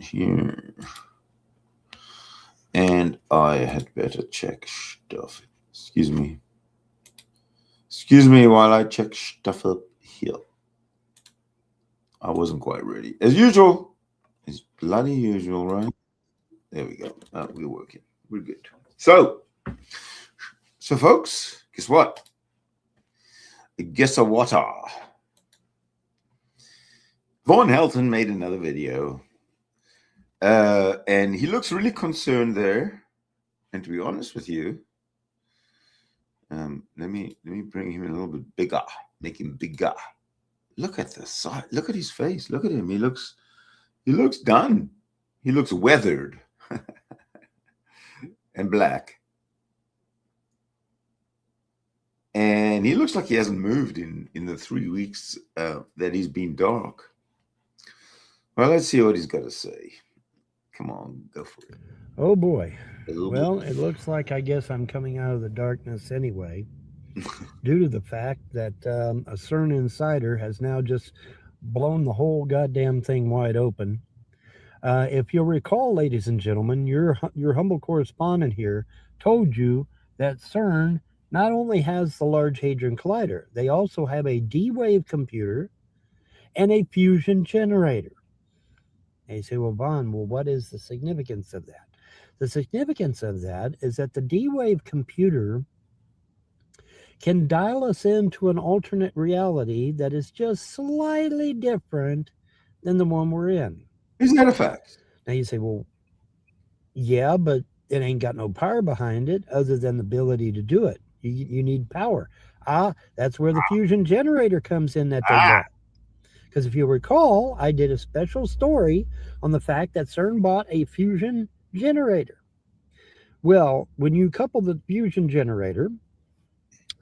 here. And I had better check stuff. Excuse me. Excuse me while I check stuff up here. I wasn't quite ready. As usual. It's bloody usual, right? There we go. We're working. We're good. So folks, guess what? Guess what? Von Helton made another video. And he looks really concerned there. And to be honest with you, let me bring him a little bit bigger, make him bigger. Look at the side. Look at his face. Look at him. He looks done. He looks weathered and black. And he looks like he hasn't moved in the 3 weeks that he's been dark. Well, let's see what he's got to say. Come on, go for it. Oh boy. Well, it looks like I guess I'm coming out of the darkness anyway, due to the fact that a CERN insider has now just blown the whole goddamn thing wide open. If you'll recall, ladies and gentlemen, your humble correspondent here told you that CERN not only has the Large Hadron Collider, they also have a D-Wave computer and a fusion generator. And you say, well, Vaughn, what is the significance of that? The significance of that is that the D-Wave computer can dial us into an alternate reality that is just slightly different than the one we're in. Isn't that a fact? Now you say, well, yeah, but it ain't got no power behind it other than the ability to do it. You need power. That's where the fusion generator comes in that they bought. Because if you recall, I did a special story on the fact that CERN bought a fusion generator. Well, when you couple the fusion generator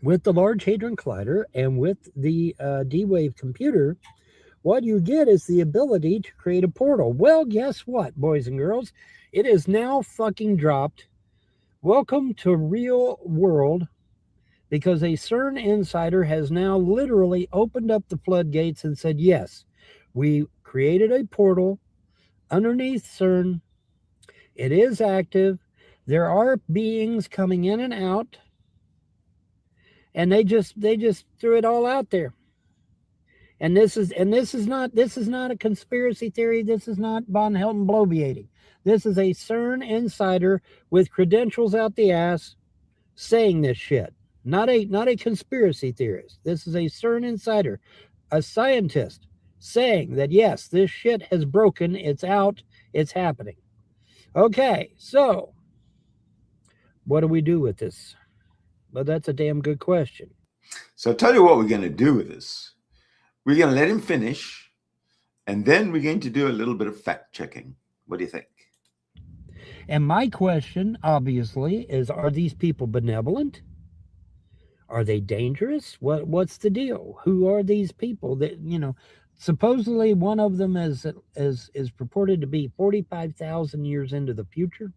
with the Large Hadron Collider and with the D-Wave computer, what you get is the ability to create a portal. Well, guess what, boys and girls? It is now fucking dropped. Welcome to real world, because a CERN insider has now literally opened up the floodgates and said, yes, we created a portal underneath CERN. It is active. There are beings coming in and out. And they just threw it all out there. And this is not a conspiracy theory. This is not Von Helton bloviating. This is a CERN insider with credentials out the ass saying this shit. Not a conspiracy theorist. This is a CERN insider, a scientist, saying that yes, this shit has broken. It's out. It's happening. Okay, so what do we do with this? Well, that's a damn good question. So I'll tell you what we're going to do with this. We're going to let him finish, and then we're going to do a little bit of fact checking. What do you think? And my question, obviously, is, are these people benevolent? Are they dangerous? What's the deal? Who are these people that, supposedly one of them is purported to be 45,000 years into the future?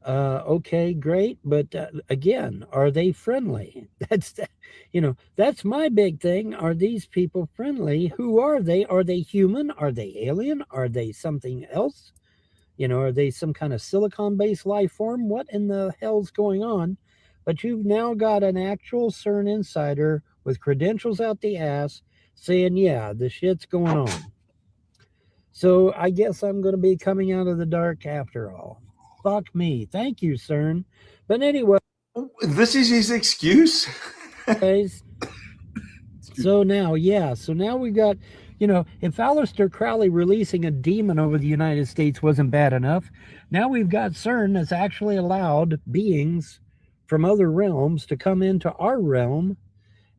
Okay, great. But again, are they friendly? That's my big thing. Are these people friendly? Who are they? Are they human? Are they alien? Are they something else? Are they some kind of silicon-based life form? What in the hell's going on? But you've now got an actual CERN insider with credentials out the ass saying, yeah, the shit's going on. So I guess I'm going to be coming out of the dark after all. Fuck me. Thank you, CERN. But anyway. This is his excuse? Guys. So now we've got, if Aleister Crowley releasing a demon over the United States wasn't bad enough, now we've got CERN that's actually allowed beings from other realms to come into our realm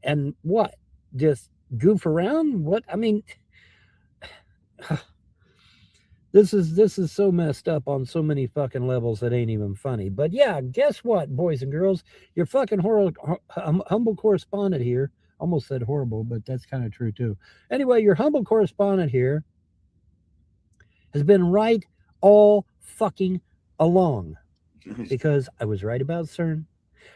and what? Just goof around? What? I mean, this is so messed up on so many fucking levels that ain't even funny. But yeah, guess what, boys and girls? Your fucking humble correspondent here, almost said horrible, but that's kind of true too. Anyway, your humble correspondent here has been right all fucking along, because I was right about CERN.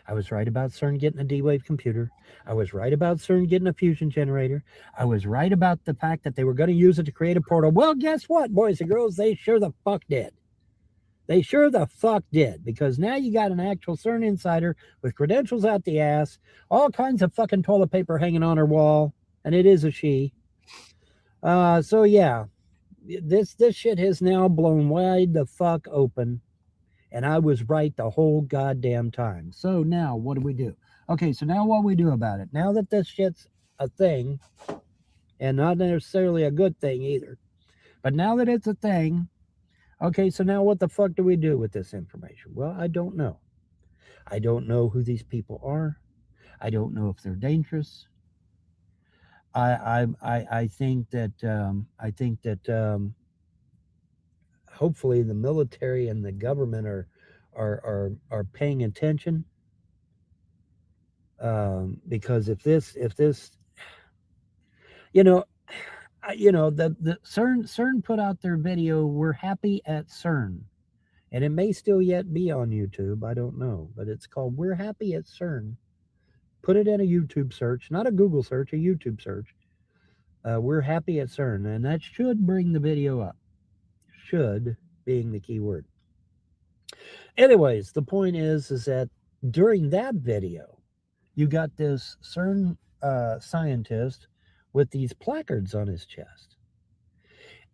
I was right about CERN getting a D-Wave computer. I was right about CERN getting a fusion generator. I was right about the fact that they were going to use it to create a portal. Well, guess what, boys and girls? They sure the fuck did. They sure the fuck did, because now you got an actual CERN insider with credentials out the ass, all kinds of fucking toilet paper hanging on her wall, and it is a she. So yeah, this shit has now blown wide the fuck open, and I was right the whole goddamn time. So now what do we do? Okay, so now what we do about it? Now that this shit's a thing, and not necessarily a good thing either, but now that it's a thing, okay, so now what the fuck do we do with this information? Well, I don't know. I don't know who these people are. I don't know if they're dangerous. I think that hopefully the military and the government are paying attention, because if this you know the CERN put out their video, "We're happy at CERN," and it may still yet be on YouTube. I don't know, but it's called "We're Happy at CERN." Put it in a YouTube search, not a Google search, a YouTube search. We're happy at CERN, and that should bring the video up. Should being the key word. Anyways, the point is that during that video, you got this CERN scientist with these placards on his chest.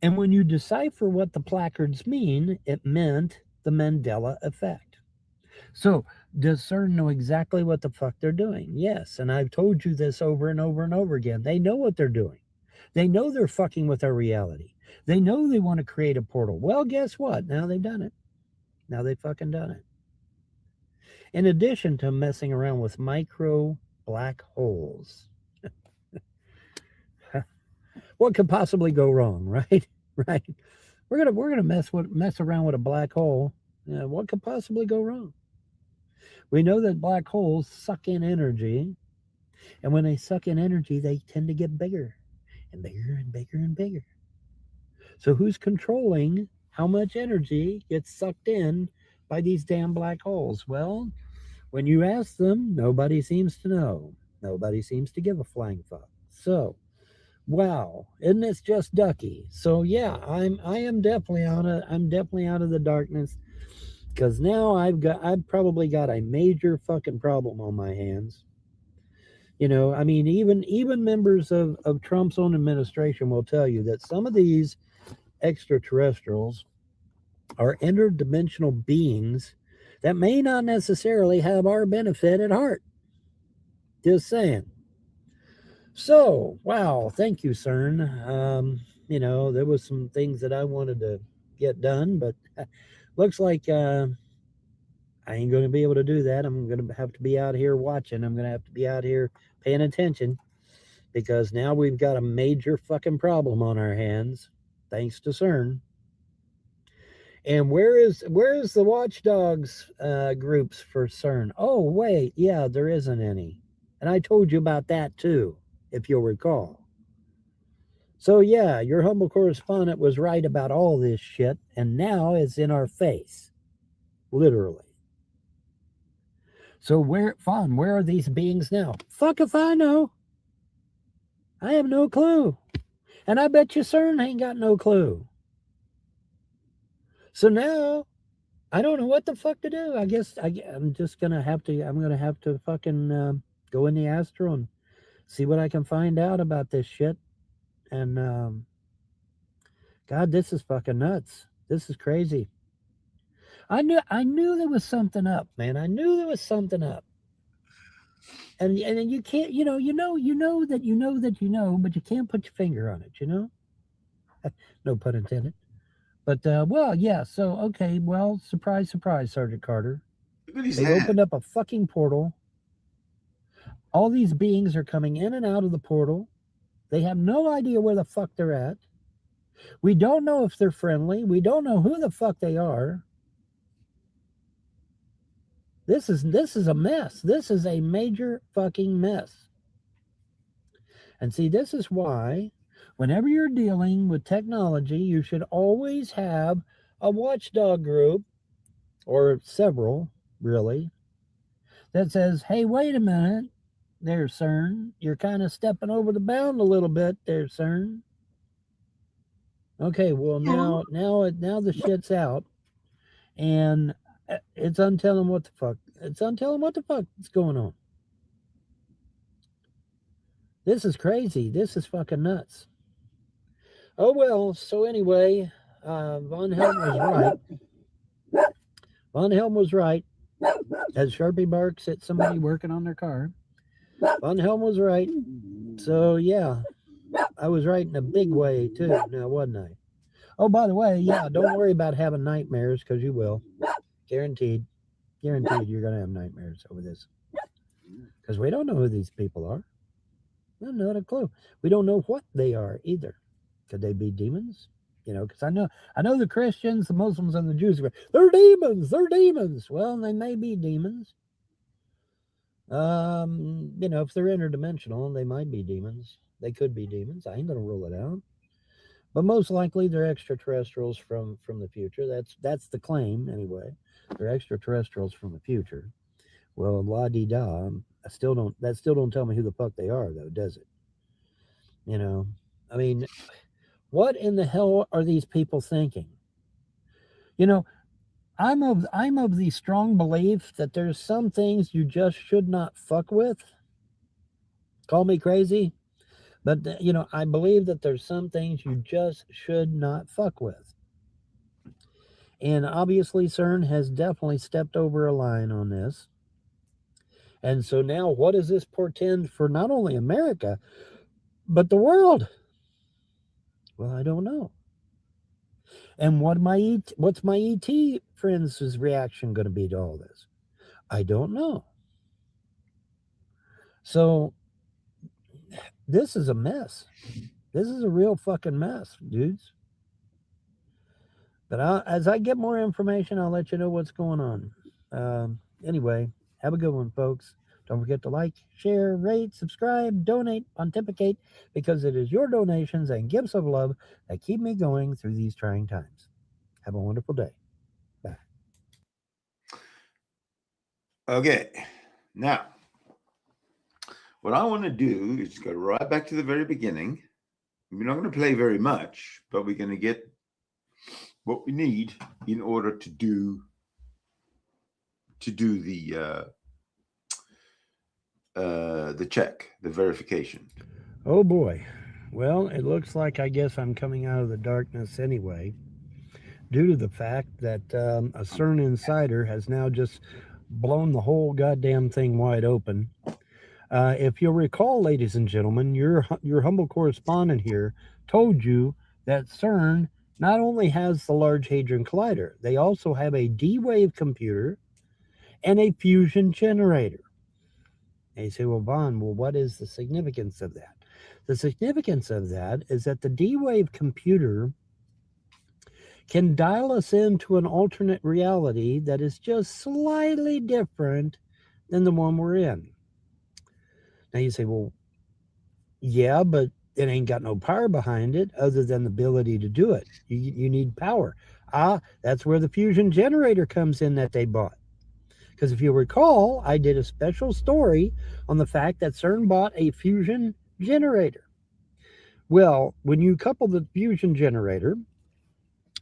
And when you decipher what the placards mean, it meant the Mandela effect. So, does CERN know exactly what the fuck they're doing? Yes, and I've told you this over and over and over again. They know what they're doing. They know they're fucking with our reality. They know they want to create a portal. Well, guess what? Now they've done it. Now they've fucking done it. In addition to messing around with micro black holes. What could possibly go wrong, right? Right. We're gonna mess around with a black hole. What could possibly go wrong? We know that black holes suck in energy, and when they suck in energy, they tend to get bigger and bigger and bigger and bigger. So who's controlling how much energy gets sucked in by these damn black holes? Well, when you ask them, nobody seems to know. Nobody seems to give a flying fuck. So, wow, isn't this just ducky? So yeah, I am definitely I'm definitely out of the darkness, because now I've probably got a major fucking problem on my hands. I mean, even members of Trump's own administration will tell you that some of these extraterrestrials are interdimensional beings that may not necessarily have our benefit at heart. Just saying. So, wow, thank you, CERN. There was some things that I wanted to get done, but looks like I ain't going to be able to do that. I'm going to have to be out here watching. I'm going to have to be out here paying attention, because now we've got a major fucking problem on our hands, thanks to CERN. And where is the watchdogs groups for CERN? Oh, wait, yeah, there isn't any. And I told you about that too, if you'll recall. So yeah, your humble correspondent was right about all this shit, and now it's in our face, literally. So where are these beings now? Fuck if I know. I have no clue. And I bet you CERN ain't got no clue. So now, I don't know what the fuck to do. I guess I'm just going to have to fucking go in the astro and see what I can find out about this shit. And, God, this is fucking nuts. This is crazy. I knew there was something up, man. I knew there was something up. And you can't, you know that, but you can't put your finger on it, No pun intended. But, well, yeah, so, okay, well, surprise, surprise, Sergeant Carter. They opened up a fucking portal. All these beings are coming in and out of the portal. They have no idea where the fuck they're at. We don't know if they're friendly. We don't know who the fuck they are. This is a mess. This is a major fucking mess. And see, this is why whenever you're dealing with technology, you should always have a watchdog group, or several, really, that says, hey, wait a minute there, CERN. You're kind of stepping over the bound a little bit there, CERN. Okay, well now the shit's out, and it's untelling what the fuck. It's untelling what the fuck is going on. This is crazy. This is fucking nuts. Oh well. So anyway, Von Helm was right. Von Helm was right. As Sharpie barks at somebody working on their car, Von Helm was right. So yeah, I was right in a big way too. Now wasn't I? Oh, by the way, yeah, don't worry about having nightmares because you will. Guaranteed. Guaranteed you're going to have nightmares over this. Because we don't know who these people are. Not a clue. We don't know what they are either. Could they be demons? You know, because I know the Christians, the Muslims, and the Jews are, they're demons. They're demons. Well, they may be demons. You know, if they're interdimensional, they might be demons. They could be demons. I ain't going to rule it out. But most likely they're extraterrestrials from the future. That's the claim anyway. They're extraterrestrials from the future. Well, la di da. That still don't tell me who the fuck they are though, does it? You know, I mean, what in the hell are these people thinking? You know, I'm of the strong belief that there's some things you just should not fuck with. Call me crazy. But, you know, I believe that there's some things you just should not fuck with. And obviously, CERN has definitely stepped over a line on this. And so now, what does this portend for not only America, but the world? Well, I don't know. And what's my ET friends' reaction going to be to all this? I don't know. So, this is a mess. This is a real fucking mess, dudes. But as I get more information, I'll let you know what's going on. Anyway, have a good one, folks. Don't forget to like, share, rate, subscribe, donate, pontificate, because it is your donations and gifts of love that keep me going through these trying times. Have a wonderful day. Bye. Okay. Now, what I want to do is go right back to the very beginning. We're not going to play very much, but we're going to get what we need in order to do the check, the verification. Oh boy. Well, it looks like I guess I'm coming out of the darkness anyway, due to the fact that a CERN insider has now just blown the whole goddamn thing wide open. If you'll recall, ladies and gentlemen, your humble correspondent here told you that CERN not only has the Large Hadron Collider, they also have a D-wave computer and a fusion generator. And you say, well, Vaughn, what is the significance of that? The significance of that is that the D-wave computer can dial us into an alternate reality that is just slightly different than the one we're in. Now you say, well, yeah, but it ain't got no power behind it other than the ability to do it. You need power. That's where the fusion generator comes in that they bought. Because if you recall, I did a special story on the fact that CERN bought a fusion generator. Well, when you couple the fusion generator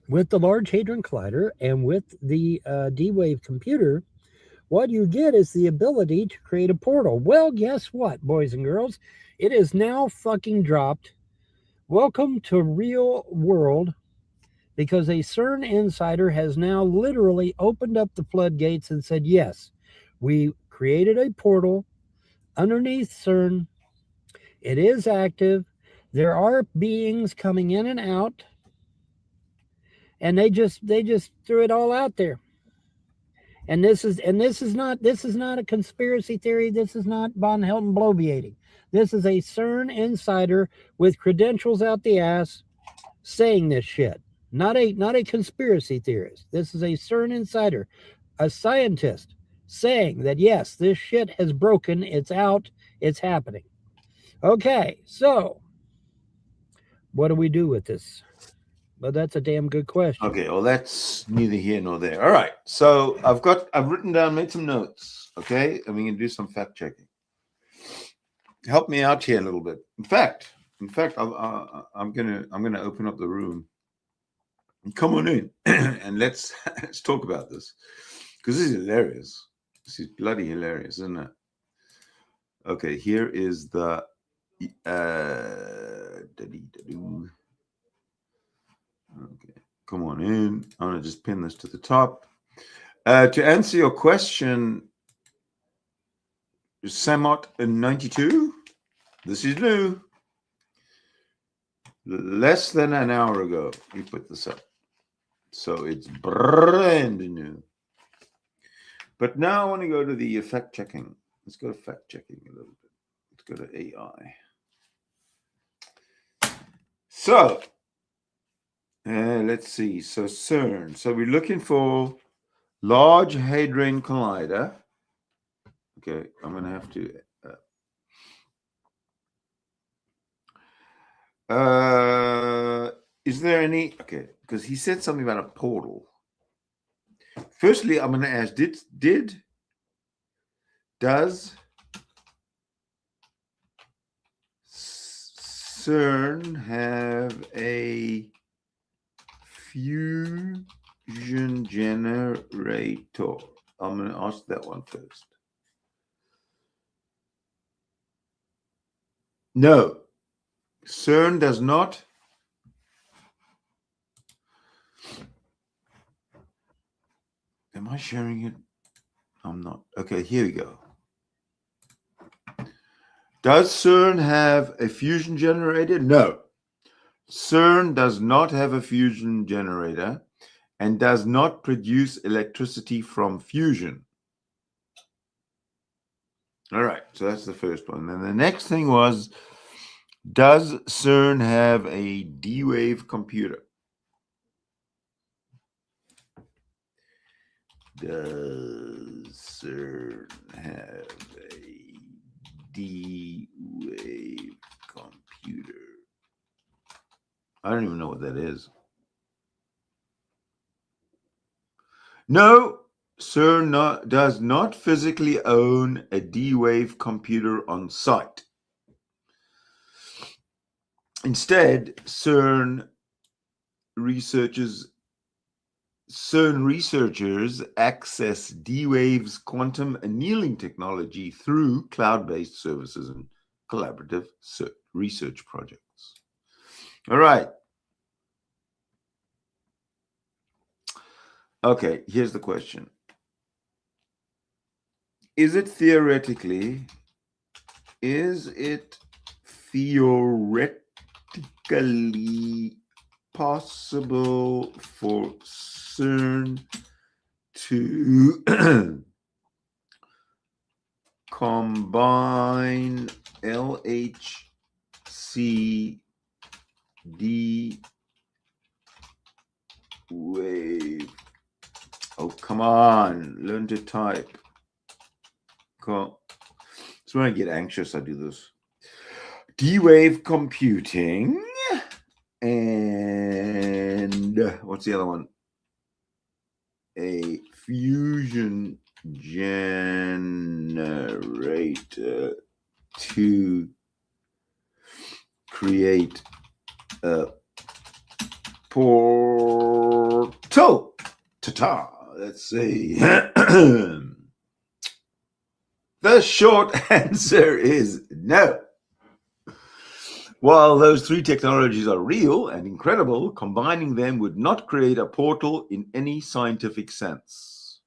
with the Large Hadron Collider and with the D-wave computer, what you get is the ability to create a portal. Well, guess what, boys and girls? It is now fucking dropped. Welcome to real world, because a CERN insider has now literally opened up the floodgates and said, yes, we created a portal underneath CERN. It is active. There are beings coming in and out. And they just threw it all out there. And this is not a conspiracy theory. This is not Von Helton bloviating. This is a CERN insider with credentials out the ass saying this shit. Not a conspiracy theorist. This is a CERN insider, a scientist saying that yes, this shit has broken. It's out. It's happening. Okay, so what do we do with this? Well, that's a damn good question. Okay, well, that's neither here nor there. All right, so I've written down, made some notes. okay? And we can do some fact checking. Help me out here a little bit. In fact, I'm gonna open up the room. Come on in and let's talk about this, because this is hilarious. This is bloody hilarious, isn't it? Okay, here is the okay, come on in. I'm gonna just pin this to the top. To answer your question, Samot in 92, this is new. Less than an hour ago, we put this up. So it's brand new. But now I want to go to the fact checking. Let's go to fact checking a little bit. Let's go to AI. So let's see. So CERN. So we're looking for Large Hadron Collider. Okay, I'm going to have to. Is there any? Okay, because he said something about a portal. Firstly, I'm going to ask: does CERN have a fusion generator? I'm going to ask that one first. No, CERN does not. Am I sharing it? I'm not. Okay, here we go. Does CERN have a fusion generator? No. CERN does not have a fusion generator and does not produce electricity from fusion. All right, so that's the first one. And the next thing was, does CERN have a D-Wave computer? Does CERN have a D-Wave computer? I don't even know what that is. No, CERN does not physically own a D-Wave computer on site. Instead, CERN researchers access D-Wave's quantum annealing technology through cloud-based services and collaborative research projects. All right. Okay, here's the question. Is it theoretically possible for CERN to combine LHC D-Wave? Oh, come on, learn to type. Cool. So when I get anxious, I do this. D-Wave computing and what's the other one? A fusion generator to create a portal. Ta-ta. Let's see. The short answer is no. While those three technologies are real and incredible, combining them would not create a portal in any scientific sense.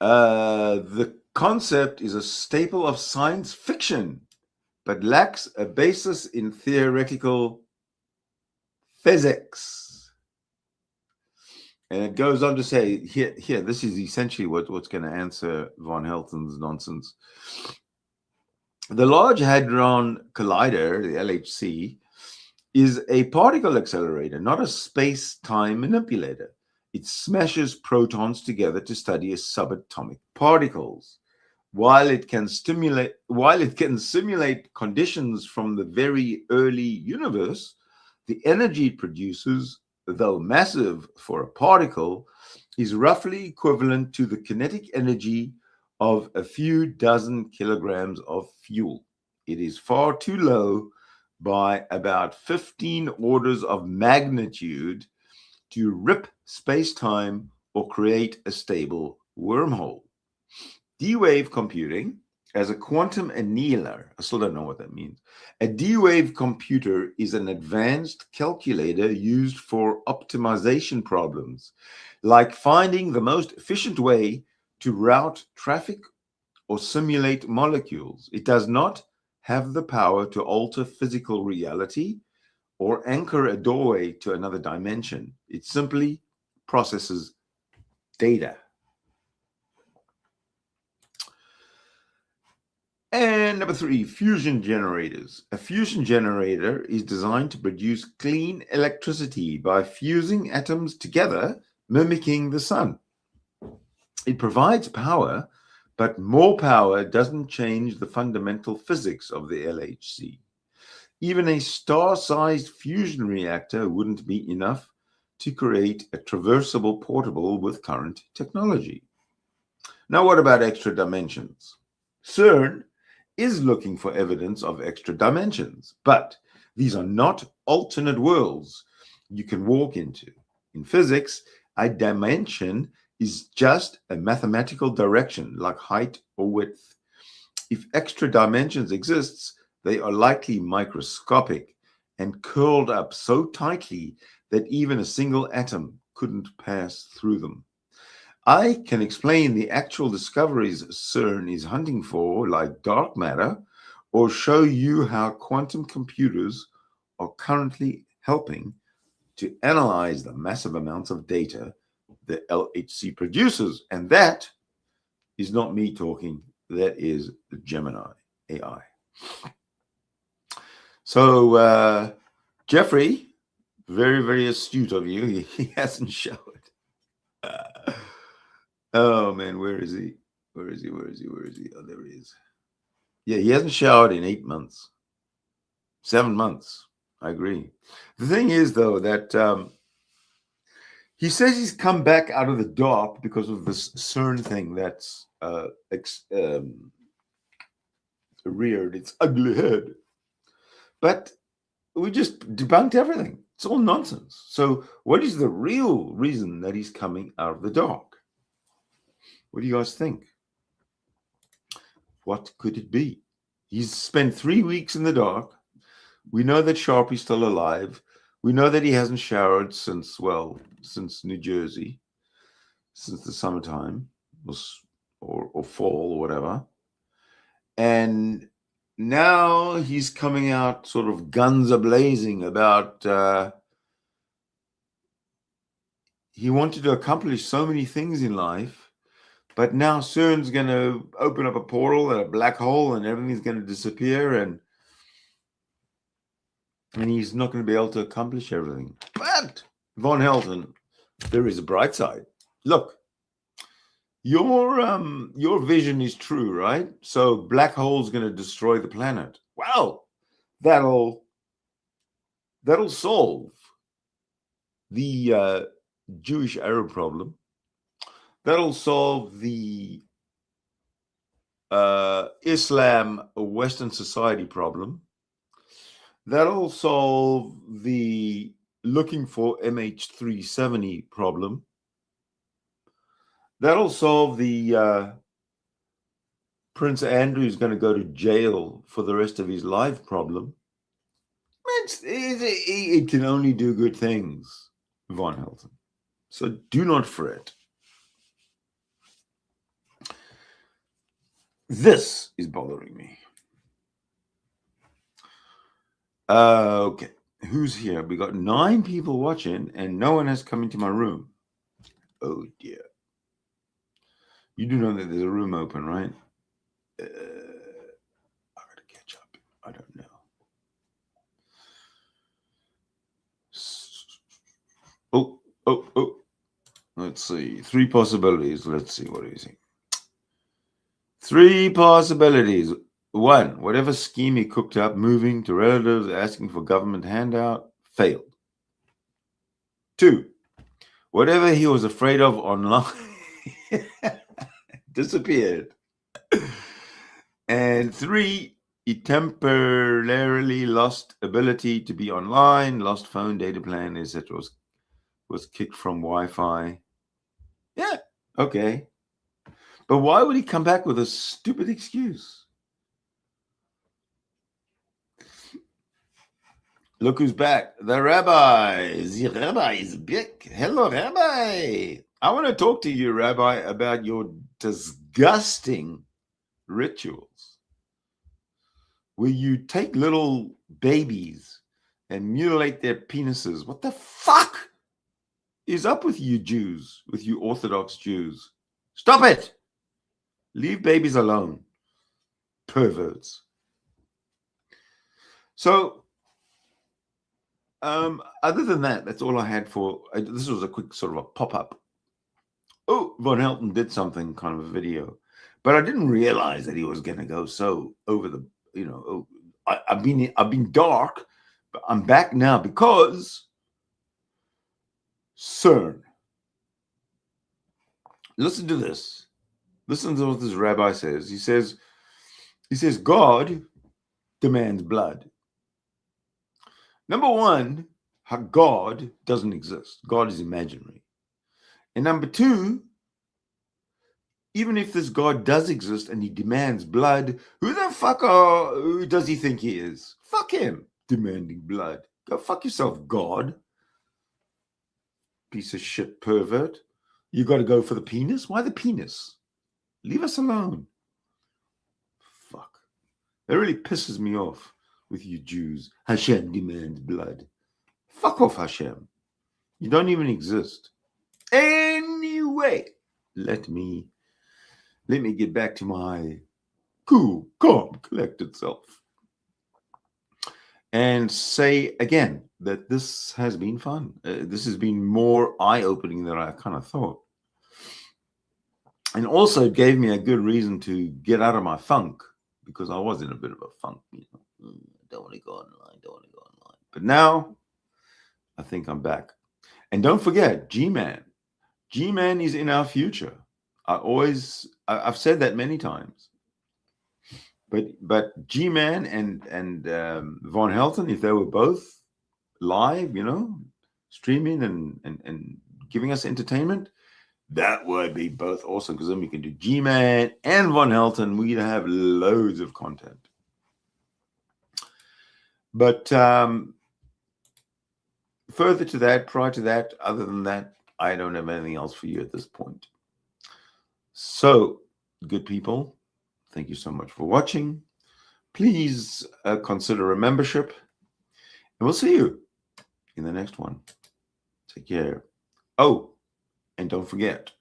The concept is a staple of science fiction, but lacks a basis in theoretical physics. And it goes on to say, here, this is essentially what's going to answer von Helton's nonsense. The Large Hadron Collider, the LHC, is a particle accelerator, not a space-time manipulator. It smashes protons together to study subatomic particles. While it can simulate conditions from the very early universe, the energy it produces though massive for a particle, is roughly equivalent to the kinetic energy of a few dozen kilograms of fuel. It is far too low by about 15 orders of magnitude to rip space-time or create a stable wormhole. D-wave computing as a quantum annealer, I still don't know what that means. A D-wave computer is an advanced calculator used for optimization problems, like finding the most efficient way to route traffic or simulate molecules. It does not have the power to alter physical reality or anchor a doorway to another dimension. It simply processes data. And number 3, fusion generators. A fusion generator is designed to produce clean electricity by fusing atoms together, mimicking the sun. It provides power, but more power doesn't change the fundamental physics of the LHC. Even a star-sized fusion reactor wouldn't be enough to create a traversable portable with current technology. Now, what about extra dimensions? CERN is looking for evidence of extra dimensions, but these are not alternate worlds you can walk into. In physics, a dimension is just a mathematical direction like height or width. If extra dimensions exist, they are likely microscopic and curled up so tightly that even a single atom couldn't pass through them. I can explain the actual discoveries CERN is hunting for, like dark matter, or show you how quantum computers are currently helping to analyze the massive amounts of data the LHC produces. And that is not me talking, that is the Gemini AI. So, Jeffrey, very, very astute of you. He hasn't showered. Oh, man, where is he? Where is he? Oh, there he is. Yeah, he hasn't showered in 8 months. 7 months. I agree. The thing is, though, that he says he's come back out of the dark because of this CERN thing that's reared its ugly head. But we just debunked everything. It's all nonsense. So what is the real reason that he's coming out of the dark? What do you guys think? What could it be? He's spent 3 weeks in the dark. We know that Sharpie's still alive. We know that he hasn't showered since New Jersey, since the summertime or fall or whatever. And now he's coming out sort of guns a-blazing about he wanted to accomplish so many things in life, but now CERN's going to open up a portal and a black hole and everything's going to disappear and he's not going to be able to accomplish everything. But, Von Helton, there is a bright side. Look, your vision is true, right? So black hole's going to destroy the planet. Well, that'll solve the Jewish Arab problem. That'll solve the Islam Western society problem. That'll solve the looking for MH370 problem. That'll solve the Prince Andrew's going to go to jail for the rest of his life problem. It can only do good things, Von Helton. So do not fret. This is bothering me. Okay, who's here? We got 9 people watching and no one has come into my room. Oh dear. You do know that there's a room open, right? I gotta catch up. I don't know. Oh. Let's see. 3 possibilities. Let's see. What do you think? 3 possibilities. 1, whatever scheme he cooked up, moving to relatives, asking for government handout, failed. 2, whatever he was afraid of online disappeared. And 3, he temporarily lost ability to be online, lost phone, data plan, etc. Was kicked from Wi-Fi. Yeah, okay. But why would he come back with a stupid excuse? Look who's back. The rabbi. The rabbi is back. Hello, rabbi. I want to talk to you, rabbi, about your disgusting rituals where you take little babies and mutilate their penises. What the fuck is up with you Jews, with you Orthodox Jews? Stop it. Leave babies alone. Perverts. So, other than that, that's all I had for. This was a quick sort of a pop-up. Oh, Von Helton did something, kind of a video, but I didn't realize that he was going to go so over the. I've been dark, but I'm back now because CERN. Listen to this. Listen to what this rabbi says. He says God demands blood. Number one, God doesn't exist. God is imaginary. And number 2, even if this God does exist and he demands blood, who the fuck who does he think he is? Fuck him, demanding blood. Go fuck yourself, God. Piece of shit pervert. You got to go for the penis? Why the penis? Leave us alone. Fuck. That really pisses me off with you Jews. Hashem demands blood. Fuck off, Hashem. You don't even exist. Anyway, let me get back to my cool, calm, collected self. And say again that this has been fun. This has been more eye-opening than I kind of thought. And also it gave me a good reason to get out of my funk, because I was in a bit of a funk. Don't want to go online. But now I think I'm back. And don't forget, G-Man. G-Man is in our future. I've said that many times. But G-Man and Von Helton, if they were both live, streaming and giving us entertainment, that would be both awesome, because then we can do G-Man and Von Helton. We'd have loads of content. But further to that, prior to that, other than that, I don't have anything else for you at this point. So, good people, thank you so much for watching. Please consider a membership, and we'll see you in the next one. Take care. Oh, and don't forget,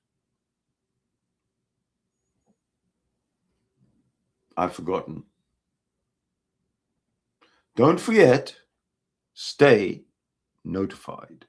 I've forgotten. Don't forget, stay notified.